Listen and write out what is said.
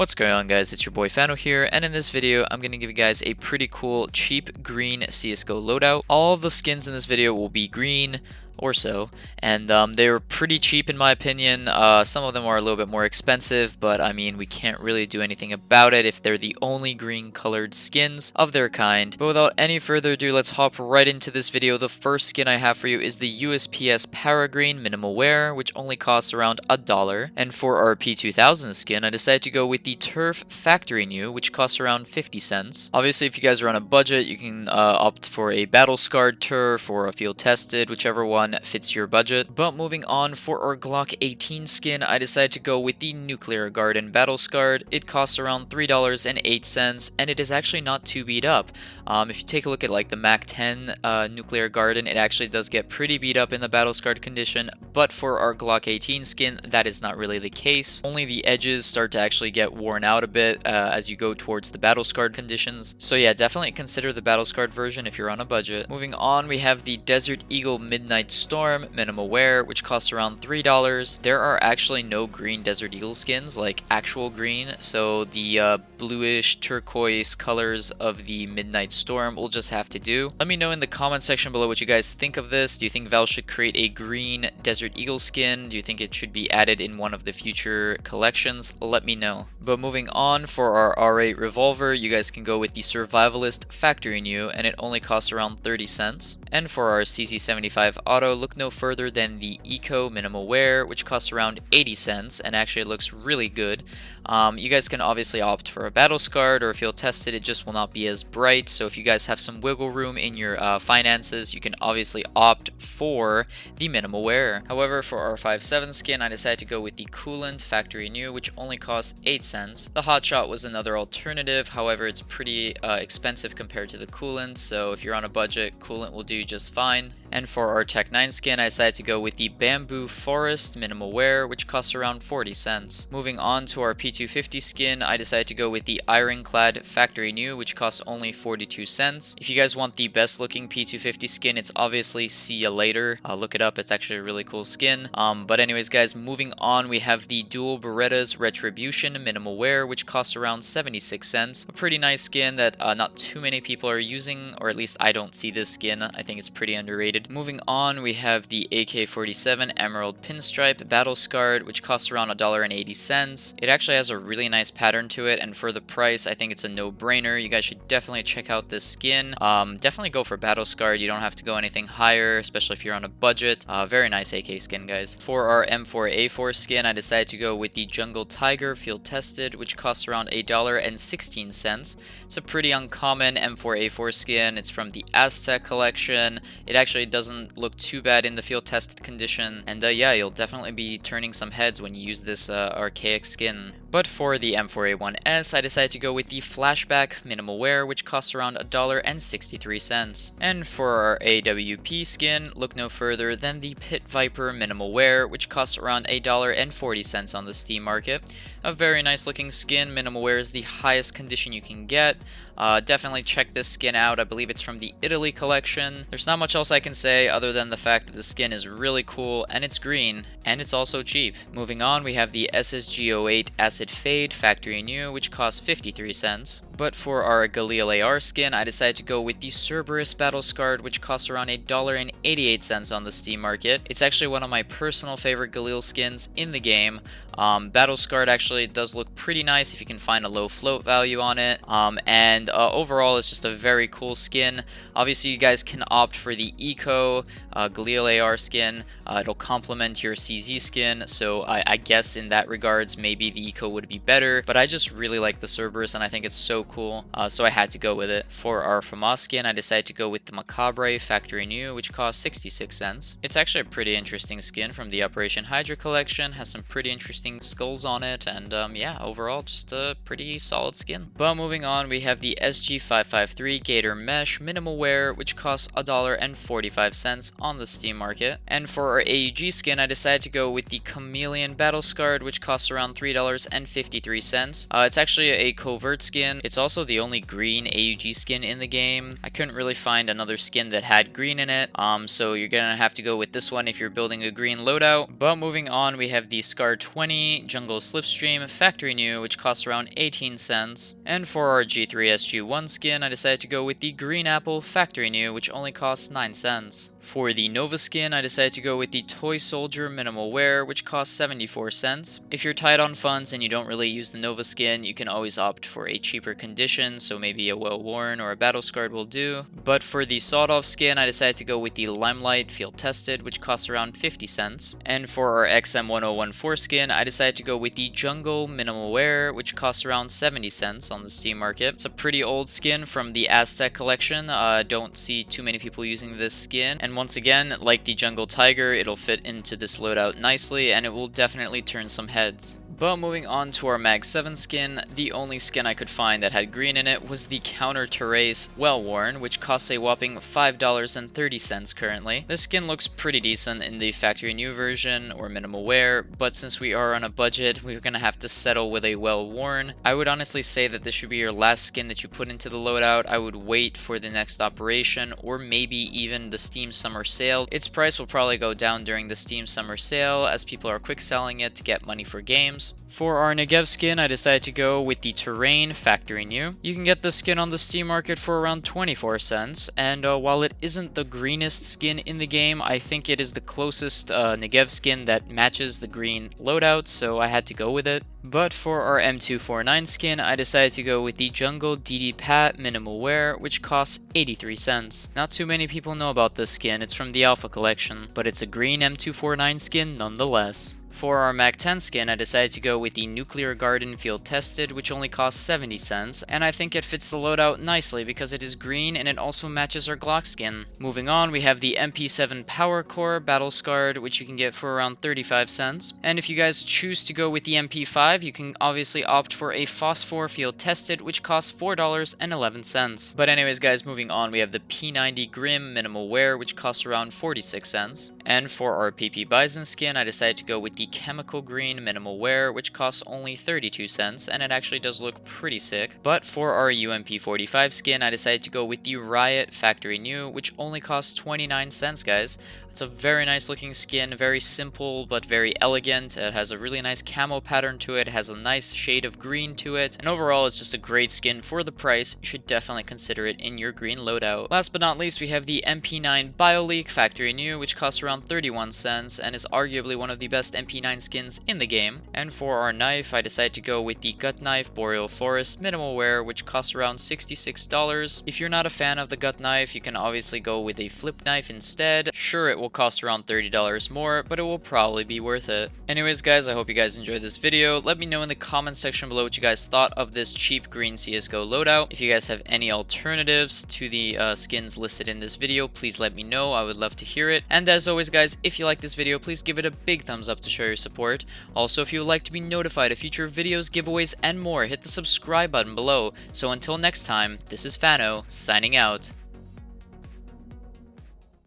What's going on, guys? It's your boy Fano here, and in this video I'm going to give you guys a pretty cool cheap green CSGO loadout. All of the skins in this video will be green or so, and they're pretty cheap in my opinion. Some of them are a little bit more expensive, but I mean, we can't really do anything about it if they're the only green colored skins of their kind. But without any further ado, let's hop right into this video. The first skin I have for you is the USPS Paragreen Minimal Wear, which only costs around $1. And for our P2000 skin, I decided to go with the Turf Factory New, which costs around 50 cents. Obviously, if you guys are on a budget, you can opt for a Battle Scarred Turf or a Field Tested, whichever one fits your budget. But moving on, for our Glock 18 skin, I decided to go with the Nuclear Garden Battle Scarred. It costs around $3.08, and it is actually not too beat up. If you take a look at like the Mac 10 Nuclear Garden, it actually does get pretty beat up in the Battle Scarred condition, but for our Glock 18 skin, that is not really the case. Only the edges start to actually get worn out a bit as you go towards the Battle Scarred conditions. So yeah, definitely consider the Battle Scarred version if you're on a budget. Moving on, we have the Desert Eagle Midnight Storm Minimal Wear, which costs around $3. There are actually no green Desert Eagle skins, like actual green, so the bluish turquoise colors of the Midnight Storm will just have to do. Let me know in the comment section below what you guys think of this. Do you think Valve should create a green Desert Eagle skin? Do you think it should be added in one of the future collections? Let me know. But moving on, for our R8 revolver, you guys can go with the Survivalist Factory New, and it only costs around 30 cents. And for our CC75 Auto, look no further than the Eco Minimal Wear, which costs around 80 cents, and actually looks really good. You guys can obviously opt for a Battle Scarred or a Field Tested. It just will not be as bright, so if you guys have some wiggle room in your finances, you can obviously opt for the Minimal Wear. However, for our 5.7 skin, I decided to go with the Coolant Factory New, which only costs 8 cents. The Hotshot was another alternative, however it's pretty expensive compared to the Coolant, so if you're on a budget, Coolant will do just fine. And for our Tech 9 skin, I decided to go with the Bamboo Forest Minimal Wear, which costs around 40 cents. Moving on to our P250 skin, I decided to go with the Ironclad Factory New, which costs only 42 cents. If you guys want the best looking P250 skin, it's obviously See Ya Later. Look it up, it's actually a really cool skin. But anyways guys, moving on, we have the dual Berettas Retribution Minimal Wear, which costs around 76 cents. A pretty nice skin that not too many people are using, or at least I don't see this skin. I think it's pretty underrated. Moving on, we have the AK-47 Emerald Pinstripe Battle Scarred, which costs around $1.80. It actually has a really nice pattern to it, and for the price, I think it's a no-brainer. You guys should definitely check out this skin. Definitely go for Battle Scarred. You don't have to go anything higher, especially if you're on a budget. Very nice AK skin, guys. For our M4A4 skin, I decided to go with the Jungle Tiger Field Tested, which costs around $1.16. It's a pretty uncommon M4A4 skin. It's from the Aztec collection. It actually doesn't look too bad in the field tested condition, and yeah, you'll definitely be turning some heads when you use this archaic skin. But for the M4A1S, I decided to go with the Flashback Minimal Wear, which costs around $1.63. And for our AWP skin, look no further than the Pit Viper Minimal Wear, which costs around $1.40 on the Steam market. A very nice looking skin. Minimal Wear is the highest condition you can get. Definitely check this skin out. I believe it's from the Italy collection. There's not much else I can say other than the fact that the skin is really cool, and it's green, and it's also cheap. Moving on, we have the SSG08 Acid Fade Factory New, which costs 53 cents. But for our Galil AR skin, I decided to go with the Cerberus Battle Scarred, which costs around $1.88 on the Steam market. It's actually one of my personal favorite Galil skins in the game. Battle Scarred actually does look pretty nice if you can find a low float value on it, and overall it's just a very cool skin. Obviously you guys can opt for the Eco Galil AR skin. It'll complement your CZ skin, so I guess in that regards maybe the Eco would be better, but I just really like the Cerberus and I think it's so cool, so I had to go with it. For our FAMAS skin, I decided to go with the Macabre Factory New, which costs 66 cents. It's actually a pretty interesting skin from the Operation Hydra collection, has some pretty interesting skulls on it, and yeah, overall just a pretty solid skin. But moving on, we have the SG553 Gator Mesh Minimal Wear, which costs $1.45 on the Steam market. And for our AUG skin, I decided to go with the Chameleon Battle Scarred, which costs around $3.53. It's actually a covert skin. It's also the only green AUG skin in the game. I couldn't really find another skin that had green in it, so you're gonna have to go with this one if you're building a green loadout. But moving on, we have the Scar 20 Jungle Slipstream Factory New, which costs around 18 cents. And for our G3SG1 skin, I decided to go with the Green Apple Factory New, which only costs 9 cents. For the Nova skin, I decided to go with the Toy Soldier Minimal Wear, which costs 74 cents. If you're tight on funds and you don't really use the Nova skin, you can always opt for a cheaper condition, so maybe a well-worn or a battle scarred will do. But for the sawed-off skin, I decided to go with the Limelight Field Tested, which costs around 50 cents. And for our XM1014 skin, I decided to go with the Jungle Minimal Wear, which costs around 70 cents on the Steam market. It's a pretty old skin from the Aztec collection. Don't see too many people using this skin. And once again, like the Jungle Tiger, it'll fit into this loadout nicely, and it will definitely turn some heads. But moving on to our Mag 7 skin, the only skin I could find that had green in it was the Counter Terrace Well Worn, which costs a whopping $5.30 currently. This skin looks pretty decent in the Factory New version or Minimal Wear, but since we are on a budget, we're gonna have to settle with a Well Worn. I would honestly say that this should be your last skin that you put into the loadout. I would wait for the next operation, or maybe even the Steam Summer Sale. Its price will probably go down during the Steam Summer Sale, as people are quick selling it to get money for games. For our Negev skin, I decided to go with the Terrain Factory New. You can get this skin on the Steam market for around 24 cents, and while it isn't the greenest skin in the game, I think it is the closest Negev skin that matches the green loadout, so I had to go with it. But for our M249 skin, I decided to go with the Jungle DD Pat Minimal Wear, which costs 83 cents. Not too many people know about this skin, it's from the Alpha Collection, but it's a green M249 skin nonetheless. For our Mag 10 skin, I decided to go with the Nuclear Garden Field Tested, which only costs 70 cents, and I think it fits the loadout nicely because it is green and it also matches our Glock skin. Moving on, we have the MP7 Power Core Battle Scarred, which you can get for around 35 cents. And if you guys choose to go with the MP5, you can obviously opt for a Phosphor Field Tested, which costs $4.11. But anyways guys, moving on, we have the P90 Grim Minimal Wear, which costs around 46 cents. And for our PP Bison skin, I decided to go with the Chemical Green Minimal Wear, which costs only 32 cents, and it actually does look pretty sick. But for our UMP45 skin, I decided to go with the Riot Factory New, which only costs 29 cents, guys. It's a very nice looking skin, very simple but very elegant. It has a really nice camo pattern to it, has a nice shade of green to it, and overall it's just a great skin for the price. You should definitely consider it in your green loadout. Last but not least, we have the MP9 BioLeak Factory New, which costs around 31 cents and is arguably one of the best MP9 skins in the game. And for our knife, I decided to go with the Gut Knife Boreal Forest Minimal Wear, which costs around $66. If you're not a fan of the gut knife, you can obviously go with a flip knife instead. Sure, it will cost around $30 more, but it will probably be worth it. Anyways guys, I hope you guys enjoyed this video. Let me know in the comment section below what you guys thought of this cheap green CSGO loadout. If you guys have any alternatives to the skins listed in this video, please let me know. I would love to hear it. And as always guys, if you like this video, please give it a big thumbs up to show your support. Also, if you would like to be notified of future videos, giveaways, and more, hit the subscribe button below. So until next time, this is Fano, signing out.